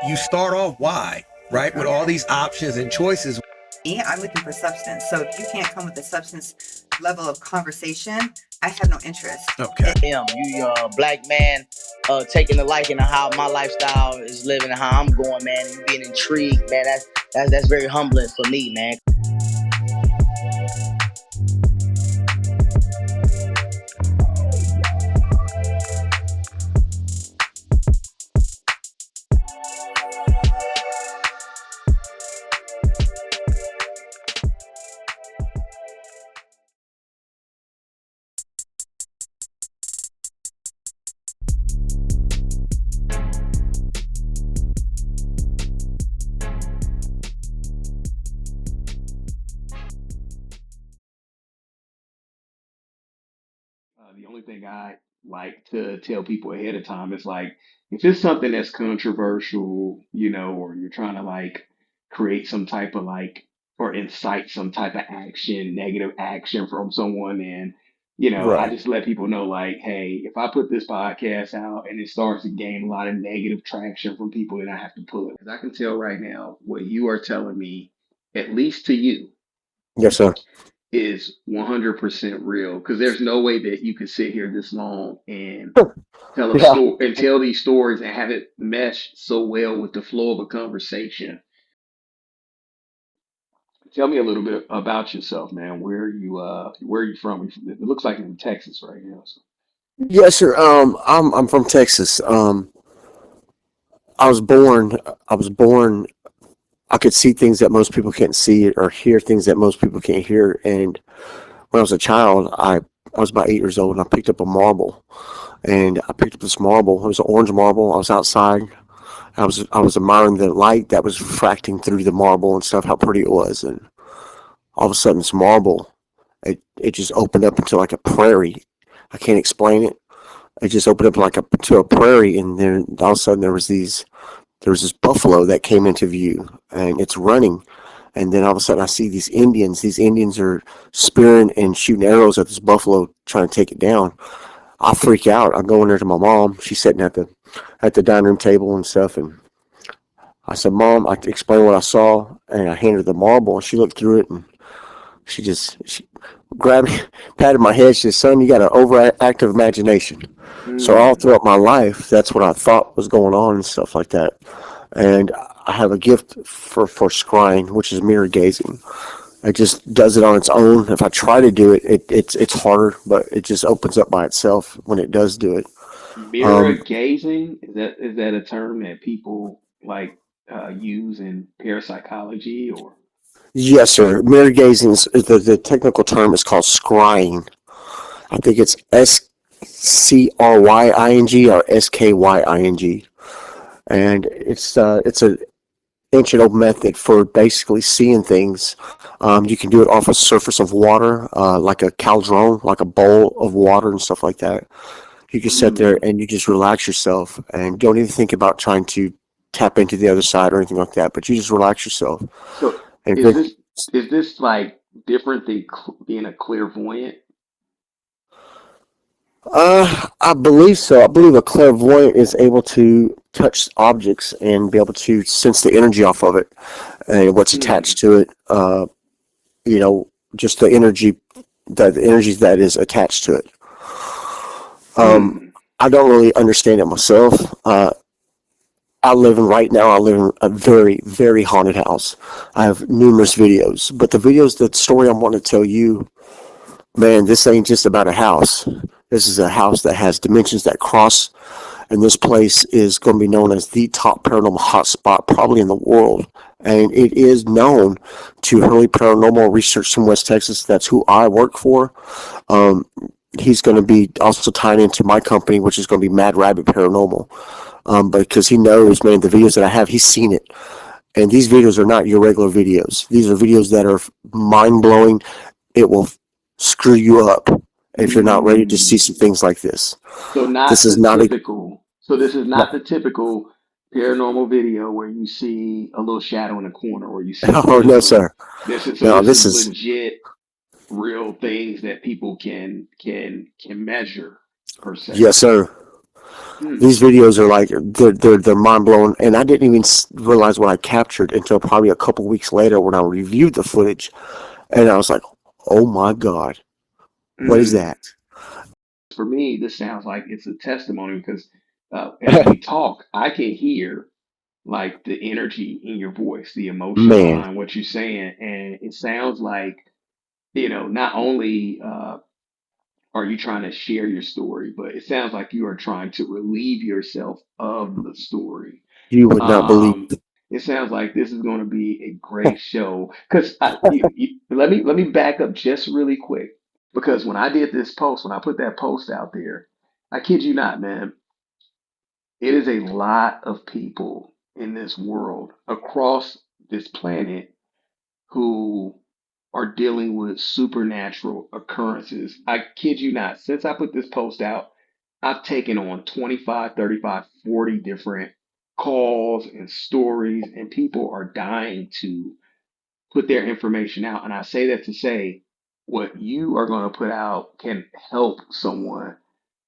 you start off why, right? With all these options and choices. Me, I'm looking for substance. So if you can't come with a substance level of conversation, I have no interest. Okay. You black man taking the liking of how my lifestyle is living and how I'm going, man. You being intrigued, man. That's very humbling for me, man. The only thing I like to tell people ahead of time is like, if it's something that's controversial, or you're trying to like create some type of like, or incite some type of action, negative action from someone, and, I Right. just let people know like, hey, if I put this podcast out and it starts to gain a lot of negative traction from people, then I have to pull it. Because I can tell right now what you are telling me, at least to you, Yes, sir. is 100% real because there's no way that you could sit here this long and tell a Yeah. story and tell these stories and have it mesh so well with the flow of a conversation. Tell me a little bit about yourself, man. Where are you from? It looks like you're in Texas right now. So. Yes, sir. I'm from Texas. I was born. I was born. I could see things that most people can't see, or hear things that most people can't hear. And when I was a child, I was about 8 years old, and I picked up a marble. And I picked up this marble. It was an orange marble. I was outside. I was admiring the light that was refracting through the marble and stuff, how pretty it was. And all of a sudden, this marble, it just opened up into like a prairie. I can't explain it. It just opened up like to a prairie, and then all of a sudden there was this buffalo that came into view, and it's running. And then all of a sudden I see these Indians. These Indians are spearing and shooting arrows at this buffalo, trying to take it down. I freak out. I go in there to my mom. She's sitting at the dining room table and stuff, and I said, "Mom," I explained what I saw, and I handed her the marble, and she looked through it, and she grabbed me, patted my head. She said, "Son, you got an overactive imagination." So all Mm. throughout my life, that's what I thought was going on and stuff like that. And I have a gift for scrying, which is mirror gazing. It just does it on its own. If I try to do it, it's harder, but it just opens up by itself when it does do it. Mirror Um, gazing, is that a term that people like use in parapsychology or? yes, sir. Mirror gazing is the technical term is called scrying. I think it's Scrying or Skying, and it's a ancient old method for basically seeing things. You can do it off a surface of water, like a caldron, like a bowl of water and stuff like that. You can sit there Mm. and you just relax yourself and don't even think about trying to tap into the other side or anything like that. But you just relax yourself. So And is then, this like different than being a clairvoyant? I believe so. I believe a clairvoyant is able to touch objects and be able to sense the energy off of it and what's attached Mm. to it. You know, just the energies that is attached to it. Um, Mm. I don't really understand it myself. I live in a very, very haunted house. I have numerous videos, but the story I'm wanting to tell you, man, this ain't just about a house. This is a house that has dimensions that cross, and this place is going to be known as the top paranormal hotspot probably in the world. And it is known to Hurley Paranormal Research in West Texas. That's who I work for. Um, he's going to be also tying into my company, which is going to be Mad Rabbit Paranormal. Because he knows, man, the videos that I have, he's seen it. And these videos are not your regular videos. These are videos that are mind blowing. It will screw you up if you're not ready to see Mm. some things like this. So This not is the not a. typical. So this is not No, the typical paranormal video where you see a little shadow in the corner or you see a oh no, flicker. sir. No, This this is is. legit, real things that people can measure per se. Yes, sir. Hmm. These videos are like they're mind blowing, and I didn't even realize what I captured until probably a couple weeks later when I reviewed the footage, and I was like, "Oh my God, what is Mm. that?" For me, this sounds like it's a testimony because as we talk, I can hear like the energy in your voice, the emotion Man, behind what you're saying, and it sounds like not only are you trying to share your story, but it sounds like you are trying to relieve yourself of the story. you would not believe. Um, it sounds like this is going to be a great show. Because let me back up just really quick. Because when I did this post, when I put that post out there, I kid you not, man, it is a lot of people in this world across this planet who are dealing with supernatural occurrences. I kid you not. Since I put this post out, I've taken on 25, 35, 40 different calls and stories, and people are dying to put their information out. And I say that to say what you are going to put out can help someone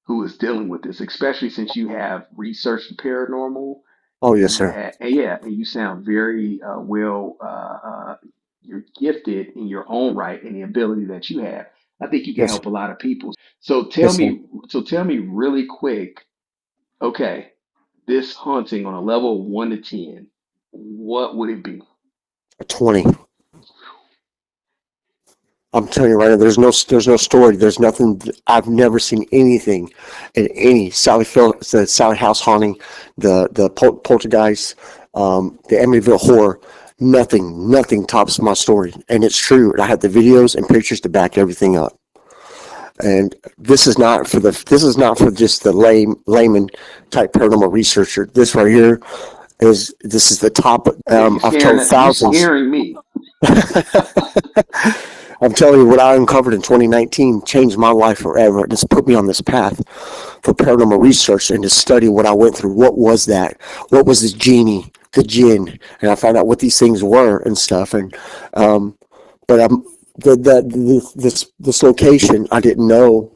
who is dealing with this, especially since you have researched the paranormal Oh and yes, you sir. had, and yeah, and you sound very well. You're gifted in your own right and the ability that you have. I think you can Yes, sir. help a lot of people. So tell Yes, sir. me, so tell me really quick. Okay, this haunting on a level of 1 to 10, what would it be? 20. I'm telling you right now, there's no story. There's nothing. I've never seen anything in any the Sally House haunting, the poltergeist, the Amityville horror. Nothing tops my story, and it's true. And I have the videos and pictures to back everything up. And this is not for just the layman type paranormal researcher. This right here this is the top. Man, you I've told scaring you thousands. scaring me. I'm telling you, what I uncovered in 2019 changed my life forever. It's put me on this path for paranormal research and to study what I went through. What was that? What was the genie, the jinn? And I found out what these things were and stuff. And but this location, I didn't know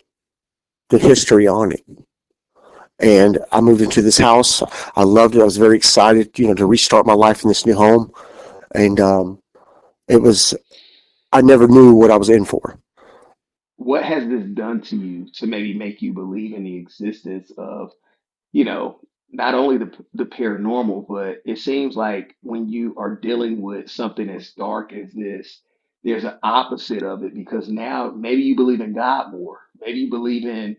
the history on it. And I moved into this house. I loved it. I was very excited, to restart my life in this new home. And it was I never knew what I was in for. What has this done to you to maybe make you believe in the existence of you know, not only the paranormal, but it seems like when you are dealing with something as dark as this, there's an opposite of it because now maybe you believe in God more. Maybe you believe in,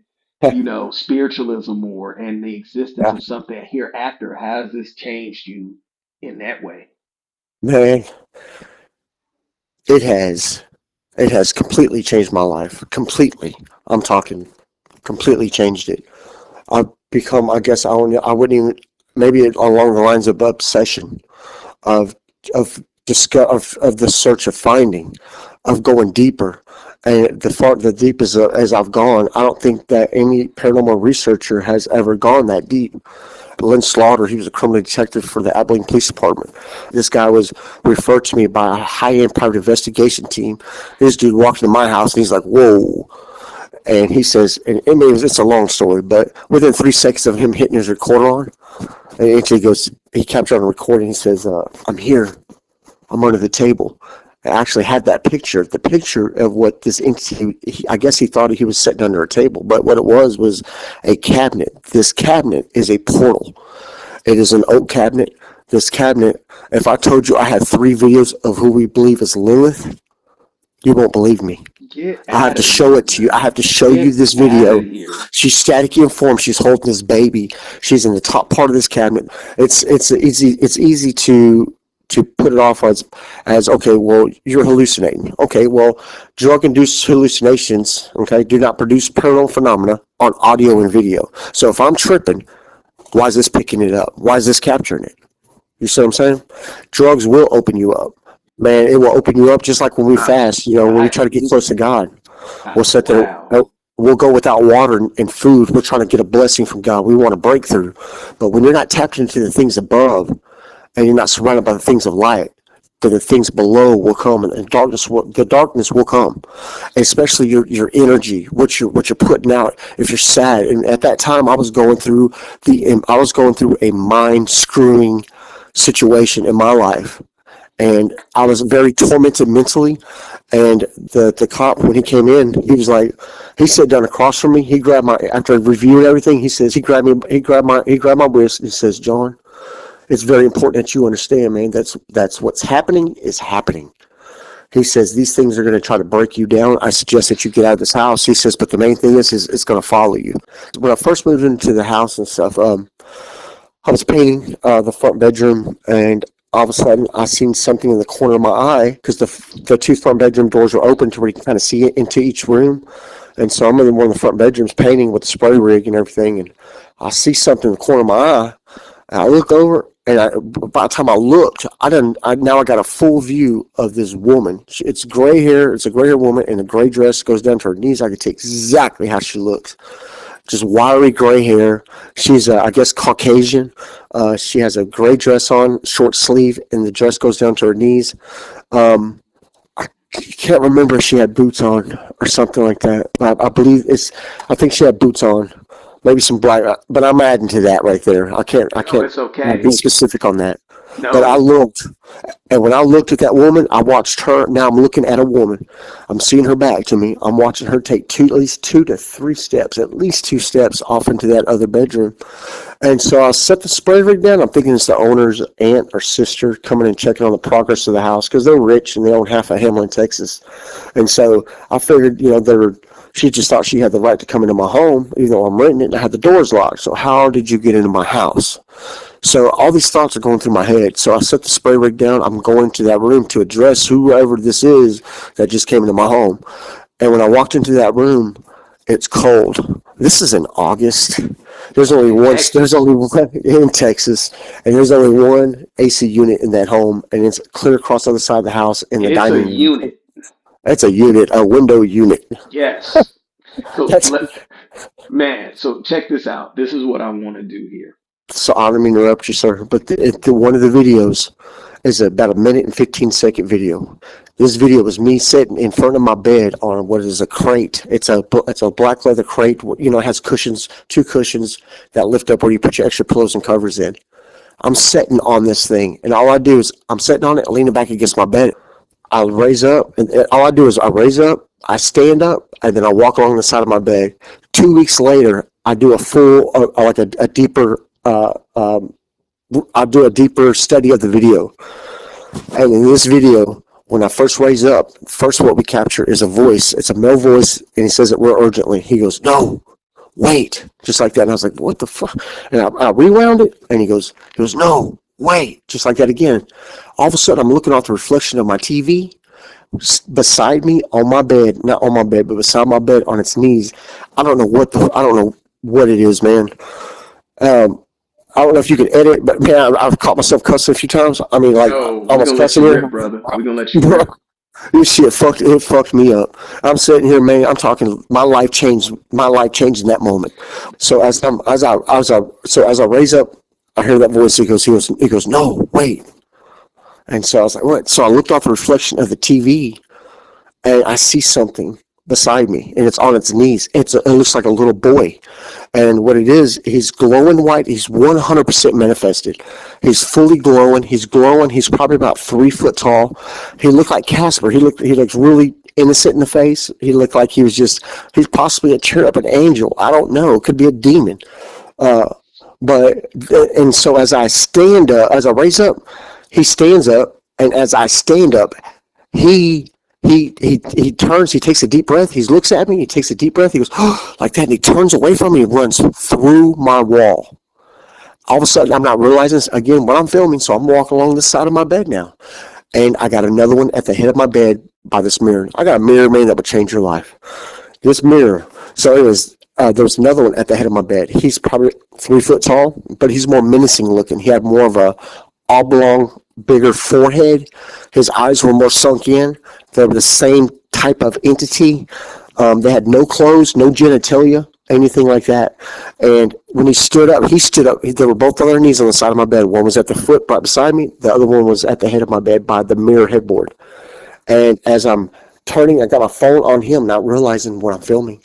spiritualism more and the existence Yeah, of something hereafter. How has this changed you in that way? man, it has. It has completely changed my life. Completely. I'm talking completely changed it. I've become, I guess, I wouldn't even, maybe along the lines of obsession, of, of the search of finding, of going deeper. And the deep as I've gone, I don't think that any paranormal researcher has ever gone that deep. Lynn Slaughter, he was a criminal detective for the Abilene Police Department. This guy was referred to me by a high-end private investigation team. This dude walked into my house and he's like, "Whoa." And he says, and I mean, it's a long story, but within 3 seconds of him hitting his recorder on, and actually he captured on the recording, he says, "I'm here. I'm under the table." I actually had that the picture of what this entity, I guess he thought he was sitting under a table, but what it was a cabinet. This cabinet is a portal. It is an oak cabinet. This cabinet, if I told you I had 3 videos of who we believe is Lilith, you won't believe me. Get I have out to of show here, it to you. I man. have to show you Get this out of video. here. She's statically informed. She's holding this baby. She's in the top part of this cabinet. It's easy to put it off as okay. Well, you're hallucinating. Okay. Well, drug-induced hallucinations. Okay, do not produce paranormal phenomena on audio and video. So if I'm tripping, why is this picking it up? Why is this capturing it? You see what I'm saying? Drugs will open you up. Man, it will open you up just like when we I, fast, when we I, try to get close to God. We'll sit there, wow. we'll go without water and food. We're trying to get a blessing from God. We want a breakthrough. But when you're not tapped into the things above and you're not surrounded by the things of light, that the things below will come, and the darkness will come, especially your energy, what you're putting out. If you're sad, and at that time I was going through a mind screwing situation in my life, and I was very tormented mentally. And the cop, when he came in, he sat down across from me. He grabbed after reviewing everything, he grabbed my wrist and he says, "John, it's very important that you understand, man. That's what's happening is happening." He says, "These things are going to try to break you down. I suggest that you get out of this house." He says, "But the main thing is it's going to follow you." When I first moved into the house and stuff, I was painting the front bedroom, and all of a sudden I seen something in the corner of my eye, because the two front bedroom doors were open to where you can kind of see it into each room. And so I'm in one of the front bedrooms painting with the spray rig and everything, and I see something in the corner of my eye. And I look over, and by the time I looked, now I got a full view of this woman. It's gray hair. It's a gray hair woman in a gray dress, goes down to her knees. I could tell exactly how she looks. Just wiry gray hair. She's, I guess, Caucasian. She has a gray dress on, short sleeve, and the dress goes down to her knees. I can't remember if she had boots on or something like that. But I think she had boots on. Maybe some black, but I'm adding to that right there. I can't it's okay. be specific on that. No. But I looked, and when I looked at that woman, I watched her. Now I'm looking at a woman. I'm seeing her back to me. I'm watching her take at least 2 to 3 steps, at least 2 steps off into that other bedroom. And so I set the spray rig down. I'm thinking it's the owner's aunt or sister coming and checking on the progress of the house, because they're rich and they own half of Hamlin, Texas. And so I figured, she just thought she had the right to come into my home, even though I'm renting it and I had the doors locked. So how did you get into my house? So all these thoughts are going through my head. So I set the spray rig down. I'm going to that room to address whoever this is that just came into my home. And when I walked into that room, it's cold. This is in August. There's only one in Texas, and there's only one AC unit in that home, and it's clear across the other side of the house in the dining room. It's a unit. It's a unit, a window unit. Yes. So so check this out. This is what I want to do here. So I don't mean to interrupt you, sir, but one of the videos is about a 1:15 video. This video was me sitting in front of my bed on what is a crate. It's a black leather crate. It has cushions, 2 cushions that lift up where you put your extra pillows and covers in. I'm sitting on this thing, and all I do is I'm sitting on it, leaning back against my bed. I'll raise up, and all I do is I raise up, I stand up, and then I walk along the side of my bed. 2 weeks later, I do a full, a deeper, I'll do a deeper study of the video. And in this video, when I first raise up, first what we capture is a voice. It's a male voice, and he says it real urgently. He goes, "No, wait," just like that. And I was like, "What the fuck?" And I rewound it, and he goes, "No, wait," just like that again. All of a sudden, I'm looking off the reflection of my TV beside me on my bed, not on my bed, but beside my bed on its knees. I don't know what it is, man. I don't know if you can edit, but man, I've caught myself cussing a few times. I mean, like, almost cussing here, brother. We're gonna let you rip. This shit fucked me up. I'm sitting here, man. I'm talking. My life changed in that moment. So as I raise up, I hear that voice. He goes, "No, wait." And so I was like, "What?" So I looked off the reflection of the TV, and I see something beside me, and it's on its knees. It looks like a little boy, and what it is, he's glowing white. He's 100% manifested. He's fully glowing. He's glowing. He's probably about 3 foot tall. He looked like Casper. He looks really innocent in the face. He looked like he's possibly a cherub, an angel. I don't know. It could be a demon. And so as I stand up, as I raise up, he stands up, and as I stand up, he turns, he takes a deep breath, he looks at me, he takes a deep breath, he goes, like that, and he turns away from me and runs through my wall. All of a sudden, I'm not realizing this, again, what I'm filming, so I'm walking along the side of my bed now. And I got another one at the head of my bed by this mirror. I got a mirror, man, that would change your life. This mirror. So there was another one at the head of my bed. He's probably 3 foot tall, but he's more menacing looking. He had more of a oblong, bigger forehead. His eyes were more sunk in. They were the same type of entity. They had no clothes, no genitalia. anything like that. And when he stood up. They were both on their knees on the side of my bed. One was at the foot right beside me. The other one was at the head of my bed by the mirror headboard. And as I'm turning, I got my phone on him, not realizing what I'm filming.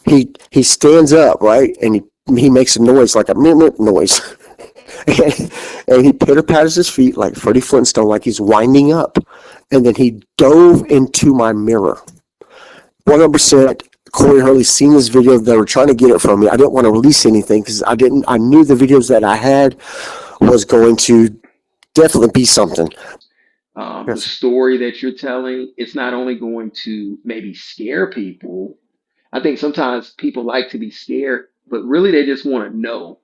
He stands up, right, and he makes a noise like a mimic noise, and he pitter patters his feet like Freddie Flintstone, like he's winding up, and then he dove into my mirror. 100%. Corey Hurley's seen this video. They were trying to get it from me. I didn't want to release anything because I knew the videos that I had was going to definitely be something. The story that you're telling, it's not only going to maybe scare people. I think sometimes people like to be scared, but really they just want to know,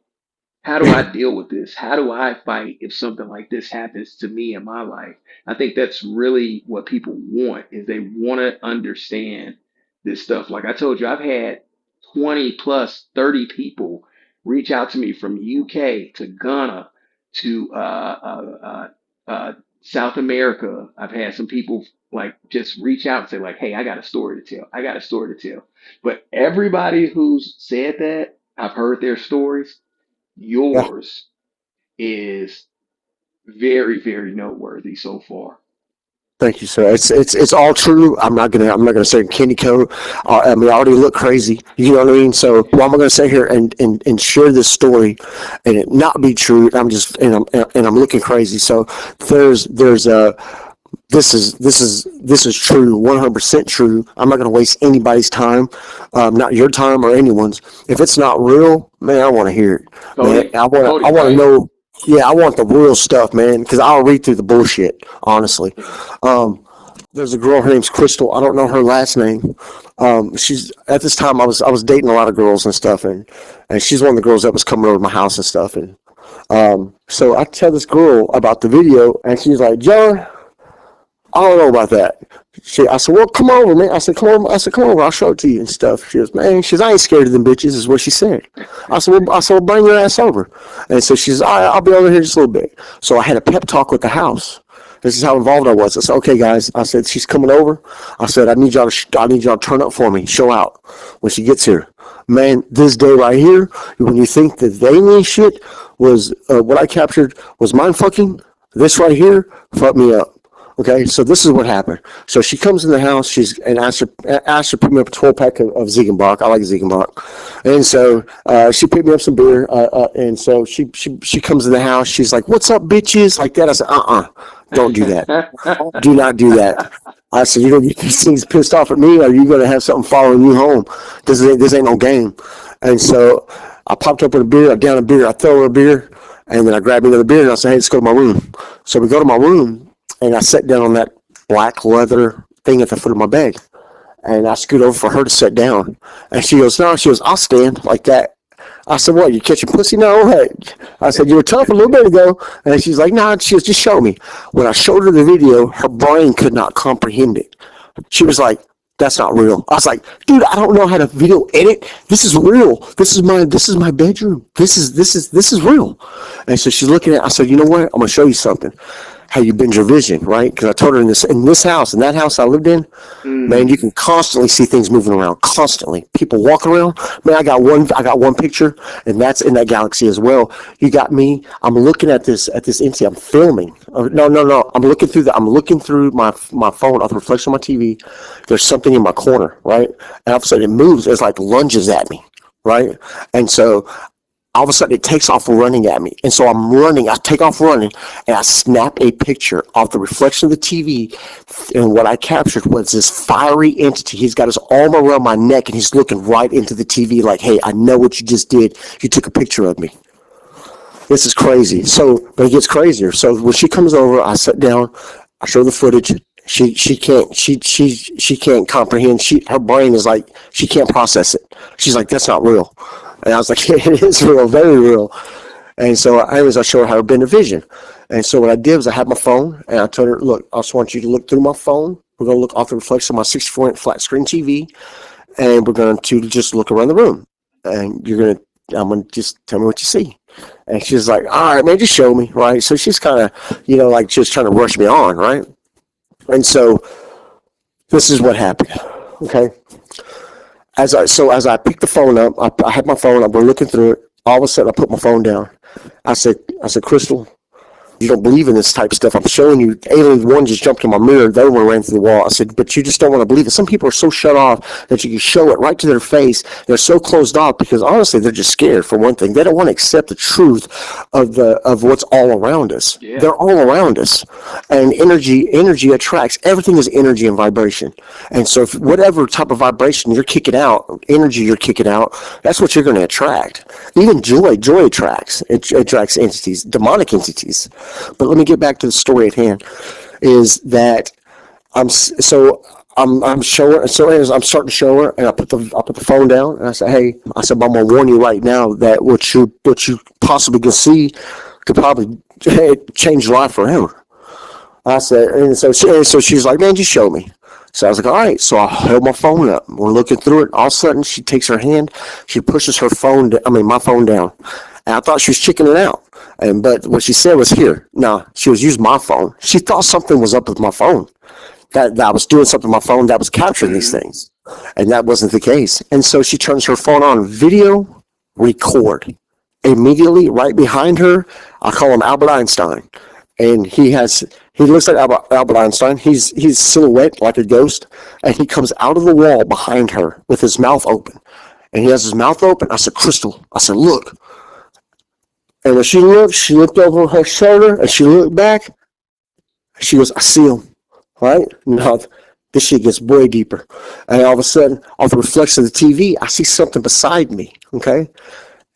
how do I deal with this? How do I fight if something like this happens to me in my life? I think that's really what people want, is they want to understand this stuff. Like I told you, I've had 20 plus 30 people reach out to me from UK to Ghana to South America. I've had some people like just reach out and say like, hey, I got a story to tell. I got a story to tell. But everybody who's said that, I've heard their stories. Yeah. Yours is very, very noteworthy so far. Thank you, sir. It's all true. I'm not gonna say candy coat. I mean, I already look crazy. You know what I mean? So why am I gonna sit here and share this story and it not be true? I'm I'm looking crazy. So there's this is true, 100% true. I'm not gonna waste anybody's time, not your time or anyone's. If it's not real, man, I want to hear it. Man, I want to right? know. Yeah, I want the real stuff, man, because I'll read through the bullshit, honestly. There's a girl, her name's Crystal. I don't know her last name. She's at this time I was dating a lot of girls and stuff, and she's one of the girls that was coming over to my house and stuff. And so I tell this girl about the video, and she's like, John, I don't know about that. I said, well, come over, man. I said, come over. I'll show it to you and stuff. She goes, man, I ain't scared of them bitches, is what she said. I said, well, bring your ass over. And so she's, all right, I'll be over here just a little bit. So I had a pep talk with the house. This is how involved I was. I said, okay, guys. I said, she's coming over. I said, I need y'all to turn up for me, show out when she gets here. Man, this day right here, when you think that they need shit was what I captured was mind fucking, this right here fucked me up. Okay, so this is what happened. So she comes in the house, asked her to pick me up a 12-pack of Ziegenbach. I like Ziegenbach. And so she picked me up some beer, and so she comes in the house. She's like, what's up, bitches? Like that. I said, don't do that. Do not do that. I said, you're going to get these things pissed off at me, or you're going to have something following you home. This ain't no game. And so I popped up with a beer, I downed a beer, I throw her a beer, and then I grabbed another beer, and I said, hey, let's go to my room. So we go to my room. And I sat down on that black leather thing at the foot of my bed. And I scoot over for her to sit down. And she goes, no, I'll stand like that. I said, what, you catching pussy now? What? I said, you were tough a little bit ago. And she's like, nah, she goes, just show me. When I showed her the video, her brain could not comprehend it. She was like, that's not real. I was like, dude, I don't know how to video edit. This is real. This is my bedroom. This is real. And so she's looking at it. I said, you know what? I'm going to show you something. How you bend your vision, right? Because I told her in this house, in that house I lived in, man, you can constantly see things moving around, constantly. People walk around. Man, I got one picture, and that's in that galaxy as well. You got me. I'm looking at this entity. I'm filming. No. I'm looking through my phone off the reflection of my TV. There's something in my corner, right? And all of a sudden it moves. It's like lunges at me, right? And so all of a sudden it takes off running at me. And so I'm running, I take off running, and I snap a picture of the reflection of the TV. And what I captured was this fiery entity. He's got his arm around my neck, and he's looking right into the TV like, hey, I know what you just did. You took a picture of me. This is crazy. But it gets crazier. So when she comes over, I sit down, I show the footage. She can't comprehend. Her brain is like, she can't process it. She's like, that's not real. And I was like, it is real, very real. And so I show her how to bend a vision. And so what I did was I had my phone, and I told her, look, I just want you to look through my phone. We're going to look off the reflection of my 64-inch flat screen TV, and we're going to just look around the room. And I'm going to just tell me what you see. And she's like, all right, man, just show me, right? So she's kind of, like just trying to rush me on, right? And so this is what happened, okay? as I picked the phone up, I had my phone. We're looking through it. All of a sudden, I put my phone down. I said, Crystal, you don't believe in this type of stuff. I'm showing you. Alien one just jumped in my mirror. The other one ran through the wall. I said, but you just don't want to believe it. Some people are so shut off that you can show it right to their face. They're so closed off because honestly, they're just scared for one thing. They don't want to accept the truth of what's all around us. Yeah. They're all around us, and energy attracts. Everything is energy and vibration. And so, if whatever type of vibration you're kicking out, energy you're kicking out, that's what you're going to attract. Even joy attracts. It attracts entities, demonic entities. But let me get back to the story at hand. Is that I'm showing. So as I'm starting to show her, and I put the phone down, and I said, "Hey," I said, "I'm gonna warn you right now that what you possibly can see could probably change your life forever." I said, and so she's like, "Man, just show me." So I was like, all right. So I held my phone up. We're looking through it. All of a sudden, she takes her hand. She pushes my phone down. And I thought she was chickening out. But what she said was, here. No, she was using my phone. She thought something was up with my phone. That I was doing something with my phone that was capturing these things. And that wasn't the case. And so she turns her phone on, video, record. Immediately, right behind her, I call him Albert Einstein. And he looks like Albert Einstein. He's silhouette like a ghost, and he comes out of the wall behind her with his mouth open. And he has his mouth open. I said, Crystal. I said, look. And when she looked over her shoulder, and she looked back. She goes, I see him. Right? Now, this shit gets way deeper. And all of a sudden, off the reflection of the TV, I see something beside me. Okay?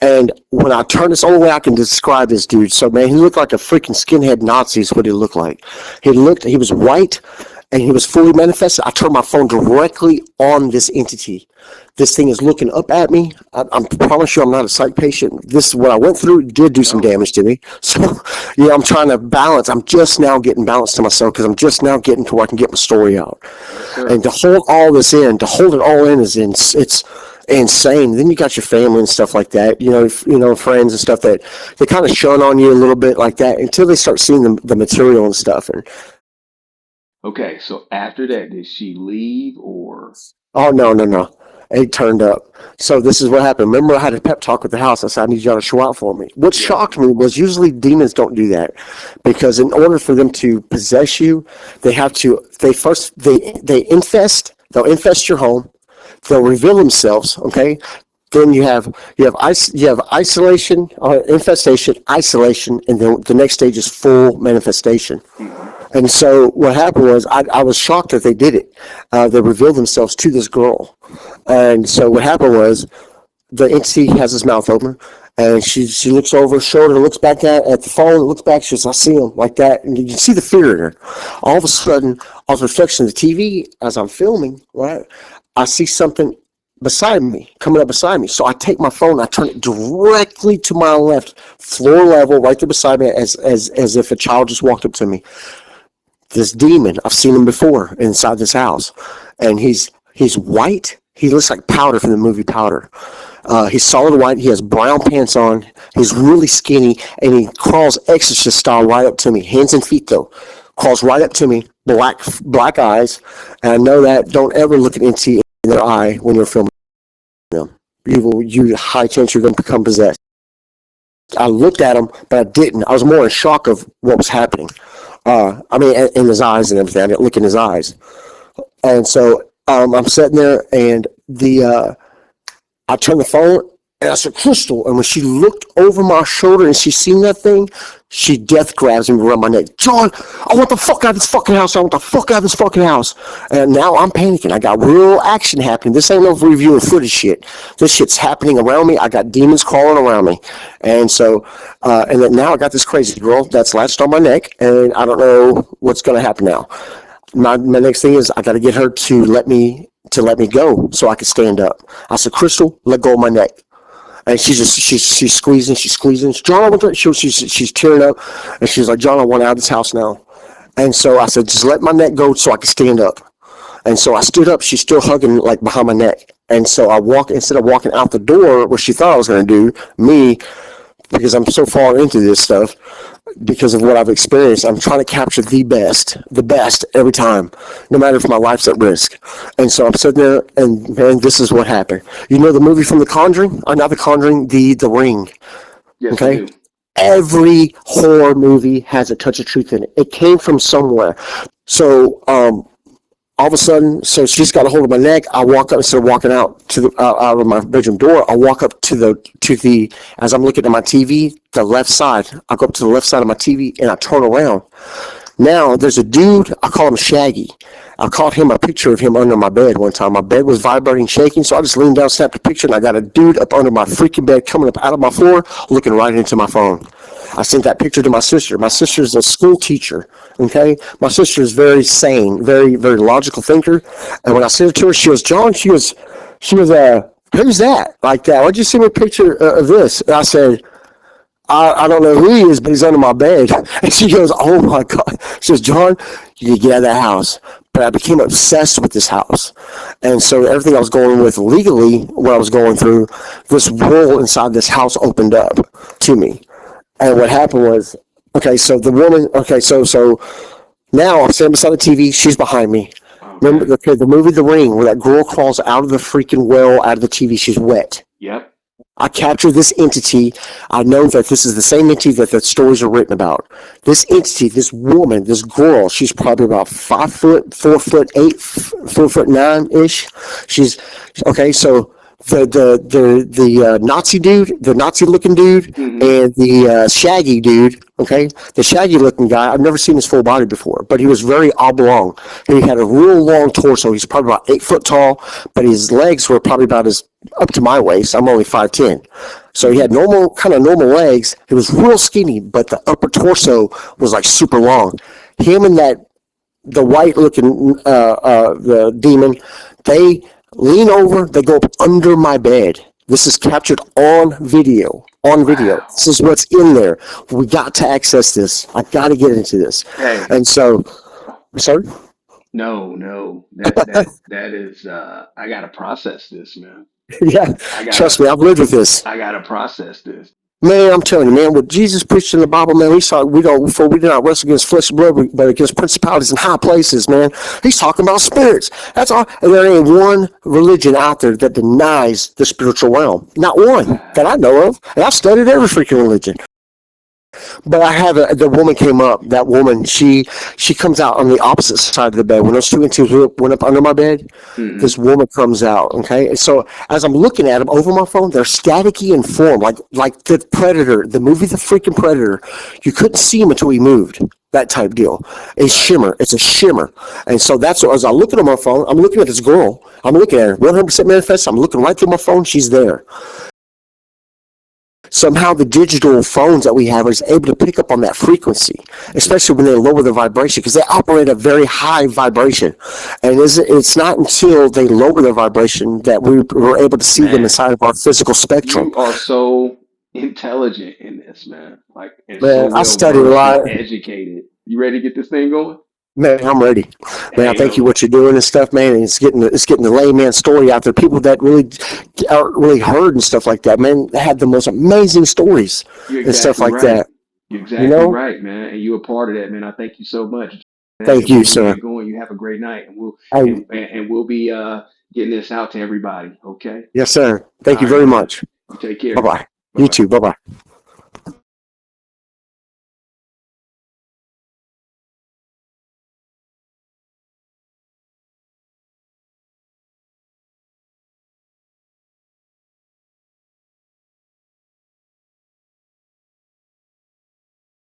And when I turn, it's the only way I can describe this dude. So, man, he looked like a freaking skinhead Nazi is what he looked like. He was white, and he was fully manifested. I turned my phone directly on this entity. This thing is looking up at me. I promise you I'm not a psych patient. This, what I went through, did do some damage to me. So, yeah, I'm trying to balance. I'm just now getting balanced to myself because I'm just now getting to where I can get my story out. Sure. And to hold all this in, to hold it all in is it's insane. Then you got your family and stuff like that, friends and stuff that they kind of shun on you a little bit like that until they start seeing the material and stuff. And okay, so after that, did she leave or? oh no, it turned up. So this is what happened. Remember, I had a pep talk with the house. I said, I need y'all to show out for me. What shocked me was usually demons don't do that, because in order for them to possess you, they infest. They'll infest your home. They'll reveal themselves, okay? Then you have isolation, infestation, isolation, and then the next stage is full manifestation. And so what happened was I was shocked that they did it. They revealed themselves to this girl. And so what happened was the entity has his mouth open, and she looks over her shoulder, looks back at the phone, looks back, she says, I see him, like that. And you can see the fear in her. All of a sudden, off the reflection of the TV, as I'm filming, right, I see something coming up beside me. So I take my phone, I turn it directly to my left, floor level, right there beside me, as if a child just walked up to me. This demon, I've seen him before inside this house, and he's white. He looks like Powder from the movie Powder. He's solid white. He has brown pants on. He's really skinny, and he crawls exorcist style right up to me, hands and feet though. Crawls right up to me, black eyes, and I know that. Don't ever look at entity in their eye when you're filming them. You high chance you're going to become possessed. I looked at him, but I didn't. I was more in shock of what was happening. In his eyes and everything. I didn't look in his eyes. And so I'm sitting there, and I turned the phone, and I said, Crystal. And when she looked over my shoulder and she seen that thing, she death grabs me around my neck. John, I want the fuck out of this fucking house. I want the fuck out of this fucking house. And now I'm panicking. I got real action happening. This ain't no review of footage shit. This shit's happening around me. I got demons crawling around me. And so, and then now I got this crazy girl that's latched on my neck, and I don't know what's going to happen now. My next thing is I got to get her to let me go so I can stand up. I said, Crystal, let go of my neck. And she's squeezing. John, I want to, she's tearing up, and she's like, John, I want out of this house now. And so I said, just let my neck go so I can stand up. And so I stood up. She's still hugging like behind my neck. And so I instead of walking out the door where she thought I was going to do, because I'm so far into this stuff, because of what I've experienced. I'm trying to capture the best every time, no matter if my life's at risk. And so I'm sitting there, and man, this is what happened. You know the movie from The Conjuring? Not The Conjuring, The Ring. Yes, Okay. we do. Every horror movie has a touch of truth in it. It came from somewhere. So all of a sudden, so she's got a hold of my neck. I walk up instead of walking out to the out of my bedroom door. I walk up to the as I'm looking at my TV, the left side. I go up to the left side of my TV and I turn around. Now there's a dude. I call him Shaggy. I caught him a picture of him under my bed one time. My bed was vibrating, shaking, so I just leaned down, snapped a picture, and I got a dude up under my freaking bed, coming up out of my floor, looking right into my phone. I sent that picture to my sister. My sister's a school teacher. Okay, my sister is very sane, very very logical thinker. And when I sent it to her, she goes, "John," she was, "Who's that?" Like that. Why'd you send me a picture of this? And I said, I don't know who he is, but he's under my bed. And she goes, "Oh my God." She says, "John, you need to get out of that house." But I became obsessed with this house. And so everything I was going with legally, what I was going through, this world inside this house opened up to me. And what happened was, okay, so the woman, okay, so now I'm standing beside the TV, she's behind me. Okay. Remember, okay, the movie The Ring, where that girl crawls out of the freaking well, out of the TV, she's wet. Yep. I capture this entity. I know that this is the same entity that the stories are written about. This entity, this woman, this girl, she's probably about 5 foot, 4'8", 4'9" ish. She's okay. So the Nazi dude, the Nazi looking dude, Mm-hmm. and the Shaggy dude. Okay, the Shaggy looking guy. I've never seen his full body before, but he was very oblong. He had a real long torso. He's probably about 8 foot tall, but his legs were probably about as up to my waist. I'm only 5'10", so he had normal legs. He was real skinny, but the upper torso was like super long. Him and the white looking the demon, they lean over, they go up under my bed. This is captured on video. Wow. This is what's in there. We got to access this. I got to get into this. Hey. And so, sorry? No. That is I gotta process this, man. Yeah, trust me, I've lived with this. I gotta process this. Man, I'm telling you, man, what Jesus preached in the Bible, man, we do not wrestle against flesh and blood, but against principalities in high places, man. He's talking about spirits. That's all. And there ain't one religion out there that denies the spiritual realm. Not one that I know of. And I've studied every freaking religion. But I have the woman came up. That woman, she comes out on the opposite side of the bed. When those two entities went up under my bed, this woman comes out. Okay, and so as I'm looking at them over my phone, they're staticky in form, like the Predator, the movie The freaking Predator. You couldn't see him until he moved. That type deal. A shimmer. It's a shimmer. And so that's what, as I look at my phone, I'm looking at this girl. I'm looking at her 100% manifest. I'm looking right through my phone. She's there. Somehow the digital phones that we have is able to pick up on that frequency, especially when they lower the vibration, because they operate at very high vibration. And it's not until they lower their vibration that we're able to see them inside of our physical spectrum. You are so intelligent in this, man. Like, and Man, so I studied a lot. and educated. You ready to get this thing going? Man, I'm ready. Man, I thank you what you're doing and stuff, man. And it's getting the layman story out there. People that aren't really heard and stuff like that, man, had the most amazing stories and stuff like that. You're exactly right, man. And you're a part of that, man. I thank you so much. Thank you, sir. Going. You have a great night, and we'll be getting this out to everybody. Okay. Yes, sir. Thank you very much. You take care. Bye bye. You too. Bye bye.